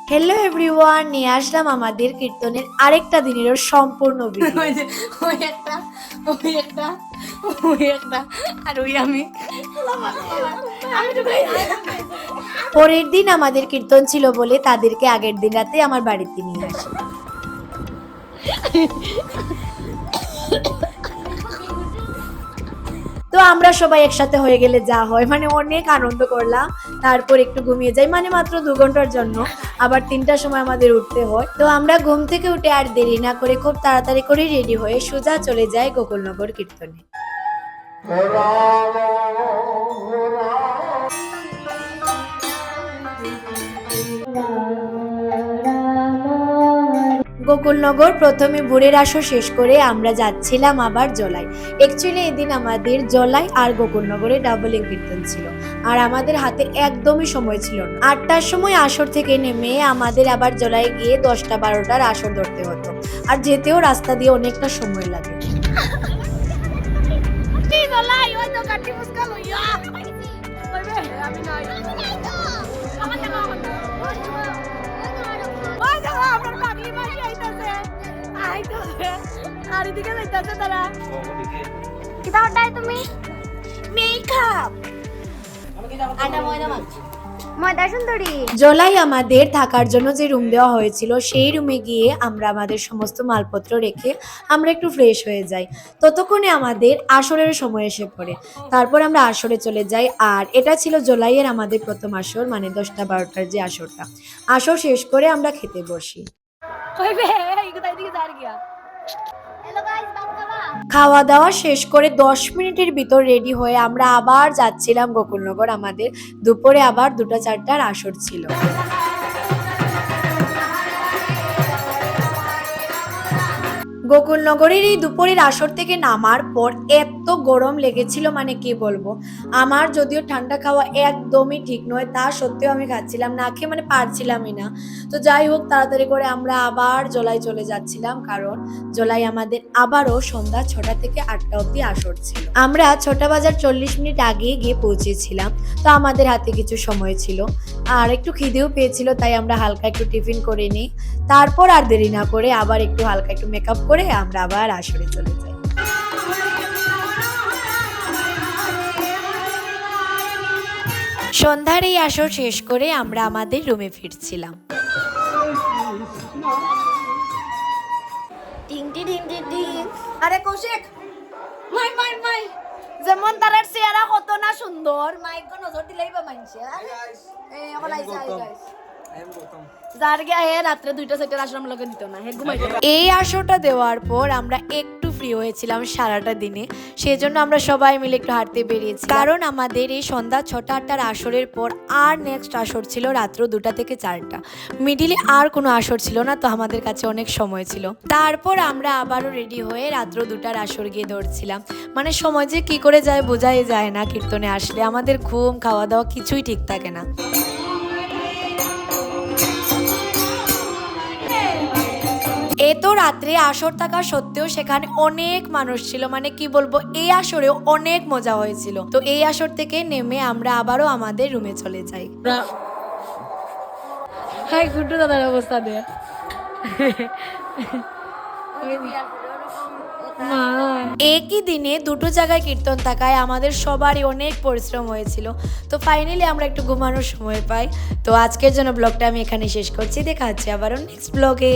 Hello everyone, নিয়ে আসলাম আমাদের কীর্তনের আরেকটা দিনেরও সম্পূর্ণ ভিডিও। পরের দিন আমাদের কীর্তন ছিল বলে তাদেরকে আগের দিন রাতে আমার বাড়িতে নিয়ে আসি। তো আমরা সবাই একসাথে হয়ে গেলে যা হয়, মানে অনেক আনন্দ করলাম। তারপর একটু ঘুমিয়ে যাই, মানে মাত্র 2 ঘন্টার জন্য। আবার 3টার সময় আমাদের উঠতে হয়। তো আমরা ঘুম থেকে উঠে আর দেরি না করে খুব তাড়াতাড়ি করে রেডি হয়ে সোজা চলে যাই গোকুলনগর কীর্তনে। গোকুলনগর প্রথমে ভোরের আসর শেষ করে আমরা যাচ্ছিলাম আবার জলাই। অ্যাকচুয়ালি এদিন আমাদের জলাই আর গোকুলনগরে ডাবলিং কীর্তন ছিল, আর আমাদের হাতে একদমই সময় ছিল না। 8টার সময় আসর থেকে নেমে আমাদের আবার জলাই গিয়ে 10টা-12টার আসর ধরতে হতো, আর যেতেও রাস্তা দিয়ে অনেকটা সময় লাগে। জলাই আমাদের থাকার জন্য যে রুম দেওয়া হয়েছিল সেই রুমে গিয়ে আমরা আমাদের সমস্ত মালপত্র রেখে আমরা একটু ফ্রেশ হয়ে যাই। ততক্ষণে আমাদের আসরের সময় এসে পড়ে। তারপর আমরা আসরে চলে যাই, আর এটা ছিল জলাইয়ের আমাদের প্রথম আসর, মানে 10টা-12টার যে আসরটা। আসর শেষ করে আমরা খেতে বসি। খাওয়া দাওয়া শেষ করে 10 মিনিটের ভিতর রেডি হয়ে আমরা আবার যাচ্ছিলাম গোকুলনগর। আমাদের দুপুরে আবার 2টা-4টার আসর ছিল। গোকুলনগরের এই দুপুরের আসর থেকে নামার পর এত গরম লেগেছিল, মানে কি বলবো। আমার যদিও ঠান্ডা খাওয়া একদমই ঠিক নয়, তা সত্ত্বেও আমি খাচ্ছিলাম না খেয়ে, মানে পারছিলামই না। তো যাই হোক, তাড়াতাড়ি করে আমরা আবার জলাই চলে যাচ্ছিলাম, কারণ জলাই আমাদের আবারও সন্ধ্যা 6টা থেকে 8টা অবধি আসর ছিল। আমরা 6টা বাজার 40 মিনিট আগে গিয়ে পৌঁছেছিলাম। তো আমাদের হাতে কিছু সময় ছিল, আর একটু খিদেও পেয়েছিল, তাই আমরা হালকা একটু টিফিন করে নিই। তারপর আর দেরি না করে আবার একটু হালকা একটু মেকআপ করে আমরা আবার আসরে চলে যাই। সন্ধ্যার এই আসর শেষ করে আমরা আমাদের রুমে ফিরছিলাম। আরে কৌশিক, মাই মাই মাই, যেমন তারার চেহারা কত না সুন্দর, মাইক নজর দিলেই বা মানছে। এই এখন আইছে গাইস, যার গিয়া হে রাত্রে 2টা-4টার আসর আমরা লগে দিত না, হে ঘুমাইতে। এই আসরটা দেওয়ার পর আমরা একটু ফ্রি হয়েছিলাম সারাটা দিনে, সেজন্য আমরা সবাই মিলে একটু হাঁটতে বেরিয়েছি, কারণ আমাদের এই সন্ধ্যা 6টা-8টার আসরের পর আর নেক্সট আসর ছিল রাত্র 2টা থেকে 4টা। মিডিলে আর কোনো আসর ছিল না, তো আমাদের কাছে অনেক সময় ছিল। তারপর আমরা আবারও রেডি হয়ে রাত্র 2টার আসর গিয়ে ধরছিলাম। মানে সময় যে কি করে যায় বোঝাই যায় না। কীর্তনে আসলে আমাদের ঘুম খাওয়া দাওয়া কিছুই ঠিক থাকে না। এত রাত্রে আসর থাকা সত্ত্বেও সেখানে অনেক মানুষ ছিল, মানে কি বলবো, এই আসরেও অনেক মজা হয়েছিল। তো এই আসর থেকে নেমে আমরা আবারও আমাদের রুমে চলে যাই। হাই গুড্ডু দাদার অবস্থা দে। একই দিনে 2টো জায়গায় কীর্তন থাকায় আমাদের সবারই অনেক পরিশ্রম হয়েছিল। তো ফাইনালি আমরা একটু ঘুমানোর সময় পাই। তো আজকের জন্য ব্লগটা আমি এখানে শেষ করছি। দেখা হচ্ছে আবারও নেক্সট ব্লগে।